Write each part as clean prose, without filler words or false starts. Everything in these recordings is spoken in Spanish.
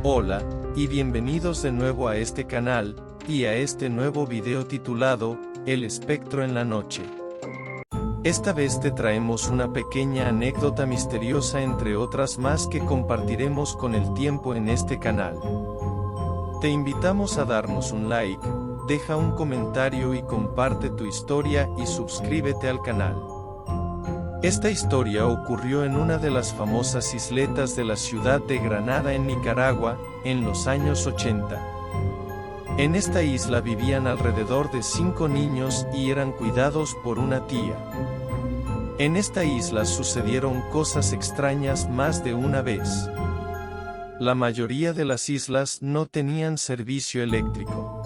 Hola, y bienvenidos de nuevo a este canal, y a este nuevo video titulado, El espectro en la noche. Esta vez te traemos una pequeña anécdota misteriosa entre otras más que compartiremos con el tiempo en este canal. Te invitamos a darnos un like, deja un comentario y comparte tu historia y suscríbete al canal. Esta historia ocurrió en una de las famosas isletas de la ciudad de Granada en Nicaragua, en los años 80. En esta isla vivían alrededor de 5 niños y eran cuidados por una tía. En esta isla sucedieron cosas extrañas más de una vez. La mayoría de las islas no tenían servicio eléctrico.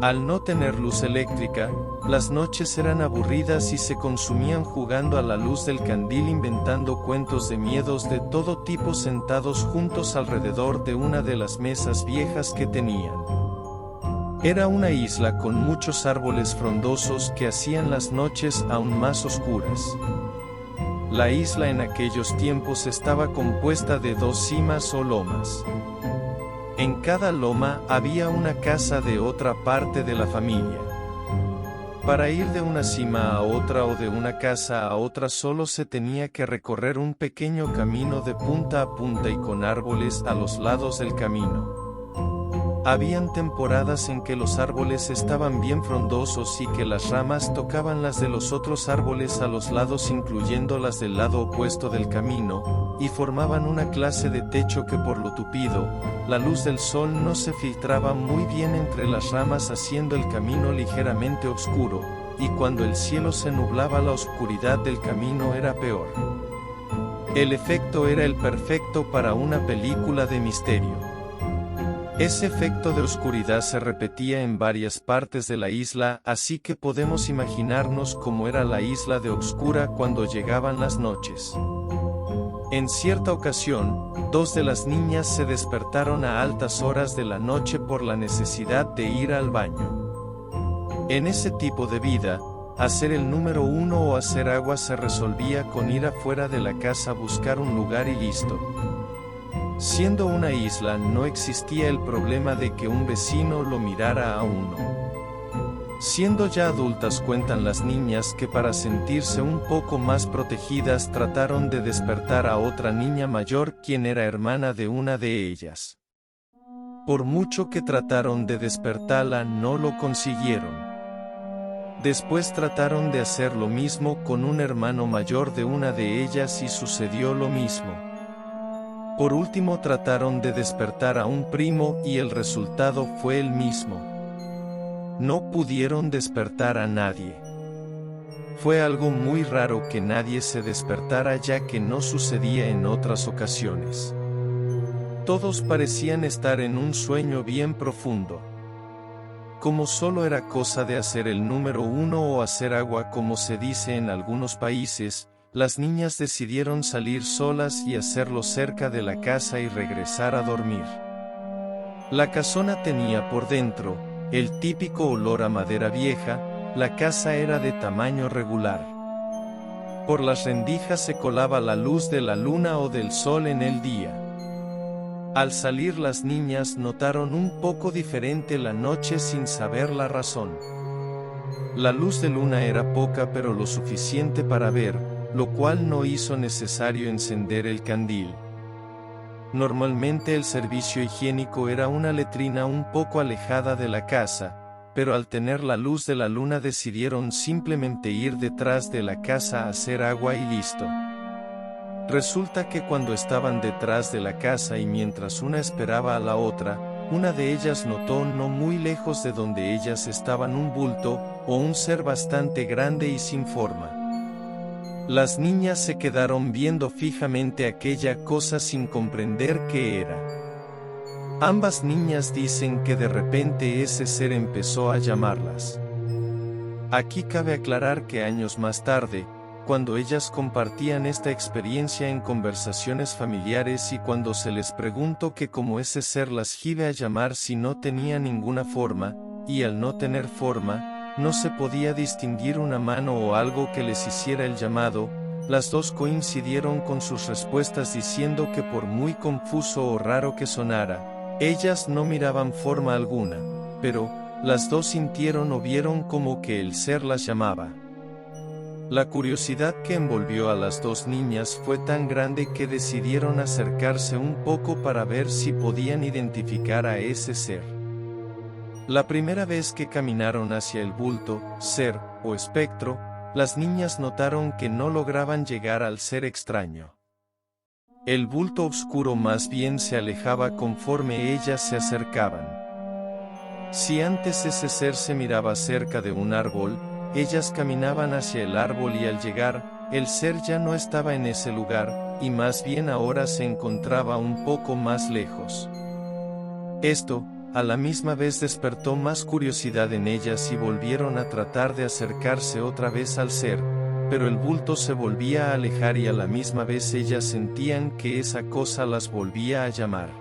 Al no tener luz eléctrica, las noches eran aburridas y se consumían jugando a la luz del candil inventando cuentos de miedos de todo tipo sentados juntos alrededor de una de las mesas viejas que tenían. Era una isla con muchos árboles frondosos que hacían las noches aún más oscuras. La isla en aquellos tiempos estaba compuesta de 2 cimas o lomas. En cada loma había una casa de otra parte de la familia. Para ir de una cima a otra o de una casa a otra solo se tenía que recorrer un pequeño camino de punta a punta y con árboles a los lados del camino. Habían temporadas en que los árboles estaban bien frondosos y que las ramas tocaban las de los otros árboles a los lados incluyendo las del lado opuesto del camino, y formaban una clase de techo que por lo tupido, la luz del sol no se filtraba muy bien entre las ramas haciendo el camino ligeramente oscuro, y cuando el cielo se nublaba la oscuridad del camino era peor. El efecto era el perfecto para una película de misterio. Ese efecto de oscuridad se repetía en varias partes de la isla, así que podemos imaginarnos cómo era la isla de oscura cuando llegaban las noches. En cierta ocasión, 2 de las niñas se despertaron a altas horas de la noche por la necesidad de ir al baño. En ese tipo de vida, hacer el número 1 o hacer agua se resolvía con ir afuera de la casa a buscar un lugar y listo. Siendo una isla no existía el problema de que un vecino lo mirara a uno. Siendo ya adultas cuentan las niñas que para sentirse un poco más protegidas trataron de despertar a otra niña mayor quien era hermana de una de ellas. Por mucho que trataron de despertarla no lo consiguieron. Después trataron de hacer lo mismo con un hermano mayor de una de ellas y sucedió lo mismo. Por último trataron de despertar a un primo y el resultado fue el mismo. No pudieron despertar a nadie. Fue algo muy raro que nadie se despertara ya que no sucedía en otras ocasiones. Todos parecían estar en un sueño bien profundo. Como solo era cosa de hacer el número 1 o hacer agua como se dice en algunos países, las niñas decidieron salir solas y hacerlo cerca de la casa y regresar a dormir. La casona tenía por dentro el típico olor a madera vieja, la casa era de tamaño regular. Por las rendijas se colaba la luz de la luna o del sol en el día. Al salir las niñas notaron un poco diferente la noche sin saber la razón. La luz de luna era poca pero lo suficiente para ver, lo cual no hizo necesario encender el candil. Normalmente el servicio higiénico era una letrina un poco alejada de la casa, pero al tener la luz de la luna decidieron simplemente ir detrás de la casa a hacer agua y listo. Resulta que cuando estaban detrás de la casa y mientras una esperaba a la otra, una de ellas notó no muy lejos de donde ellas estaban un bulto, o un ser bastante grande y sin forma. Las niñas se quedaron viendo fijamente aquella cosa sin comprender qué era. Ambas niñas dicen que de repente ese ser empezó a llamarlas. Aquí cabe aclarar que años más tarde, cuando ellas compartían esta experiencia en conversaciones familiares y cuando se les preguntó que cómo ese ser las iba a llamar si no tenía ninguna forma, y al no tener forma, no se podía distinguir una mano o algo que les hiciera el llamado, Las dos coincidieron con sus respuestas diciendo que por muy confuso o raro que sonara, ellas no miraban forma alguna, pero, las dos sintieron o vieron como que el ser las llamaba. La curiosidad que envolvió a las dos niñas fue tan grande que decidieron acercarse un poco para ver si podían identificar a ese ser. La primera vez que caminaron hacia el bulto, ser, o espectro, las niñas notaron que no lograban llegar al ser extraño. El bulto oscuro más bien se alejaba conforme ellas se acercaban. Si antes ese ser se miraba cerca de un árbol, ellas caminaban hacia el árbol y al llegar, el ser ya no estaba en ese lugar, y más bien ahora se encontraba un poco más lejos. Esto, a la misma vez despertó más curiosidad en ellas y volvieron a tratar de acercarse otra vez al ser, pero el bulto se volvía a alejar y a la misma vez ellas sentían que esa cosa las volvía a llamar.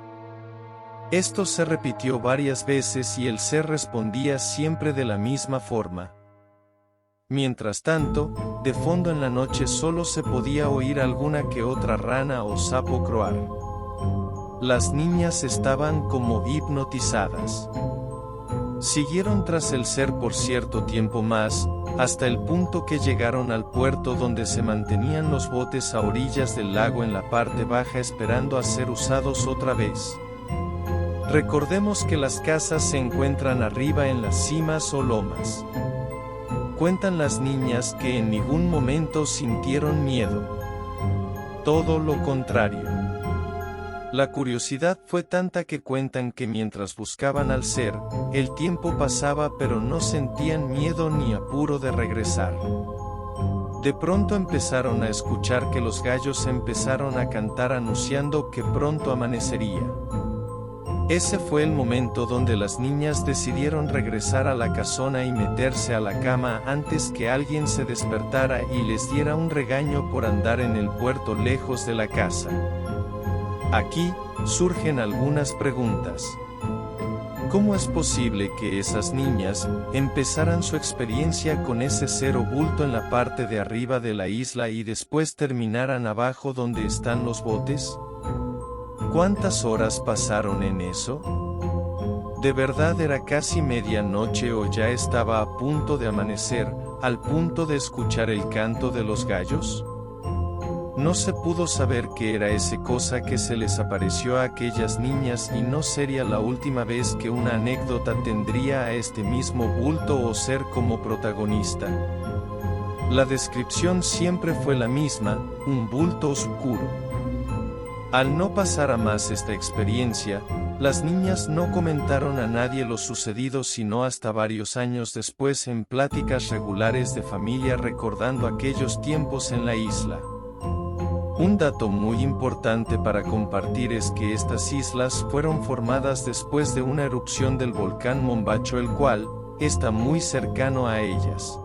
Esto se repitió varias veces y el ser respondía siempre de la misma forma. Mientras tanto, de fondo en la noche solo se podía oír alguna que otra rana o sapo croar. Las niñas estaban como hipnotizadas. Siguieron tras el ser por cierto tiempo más, hasta el punto que llegaron al puerto donde se mantenían los botes a orillas del lago en la parte baja esperando a ser usados otra vez. Recordemos que las casas se encuentran arriba en las cimas o lomas. Cuentan las niñas que en ningún momento sintieron miedo. Todo lo contrario. La curiosidad fue tanta que cuentan que mientras buscaban al ser, el tiempo pasaba pero no sentían miedo ni apuro de regresar. De pronto empezaron a escuchar que los gallos empezaron a cantar anunciando que pronto amanecería. Ese fue el momento donde las niñas decidieron regresar a la casona y meterse a la cama antes que alguien se despertara y les diera un regaño por andar en el puerto lejos de la casa. Aquí, surgen algunas preguntas. ¿Cómo es posible que esas niñas empezaran su experiencia con ese ser oculto en la parte de arriba de la isla y después terminaran abajo donde están los botes? ¿Cuántas horas pasaron en eso? ¿De verdad era casi medianoche o ya estaba a punto de amanecer, al punto de escuchar el canto de los gallos? No se pudo saber qué era esa cosa que se les apareció a aquellas niñas y no sería la última vez que una anécdota tendría a este mismo bulto o ser como protagonista. La descripción siempre fue la misma, un bulto oscuro. Al no pasar a más esta experiencia, las niñas no comentaron a nadie lo sucedido sino hasta varios años después en pláticas regulares de familia recordando aquellos tiempos en la isla. Un dato muy importante para compartir es que estas islas fueron formadas después de una erupción del volcán Mombacho, el cual está muy cercano a ellas.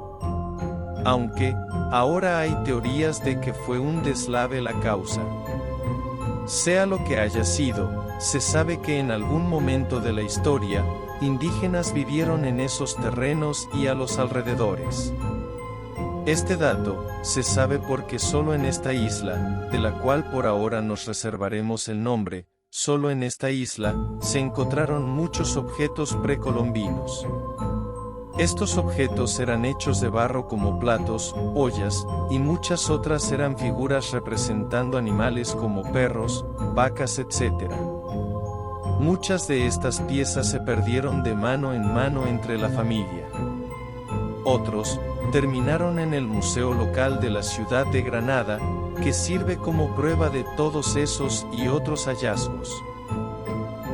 Aunque, ahora hay teorías de que fue un deslave la causa. Sea lo que haya sido, se sabe que en algún momento de la historia, indígenas vivieron en esos terrenos y a los alrededores. Este dato, se sabe porque solo en esta isla, de la cual por ahora nos reservaremos el nombre, solo en esta isla, se encontraron muchos objetos precolombinos. Estos objetos eran hechos de barro como platos, ollas, y muchas otras eran figuras representando animales como perros, vacas, etc. Muchas de estas piezas se perdieron de mano en mano entre la familia. Otros, terminaron en el museo local de la ciudad de Granada, que sirve como prueba de todos esos y otros hallazgos.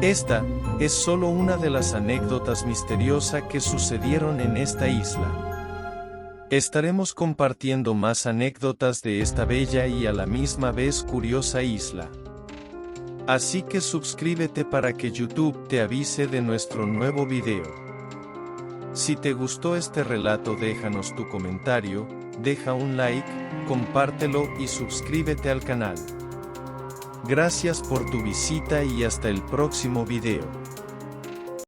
Esta es solo una de las anécdotas misteriosas que sucedieron en esta isla. Estaremos compartiendo más anécdotas de esta bella y a la misma vez curiosa isla. Así que suscríbete para que YouTube te avise de nuestro nuevo video. Si te gustó este relato, déjanos tu comentario, deja un like, compártelo y suscríbete al canal. Gracias por tu visita y hasta el próximo video.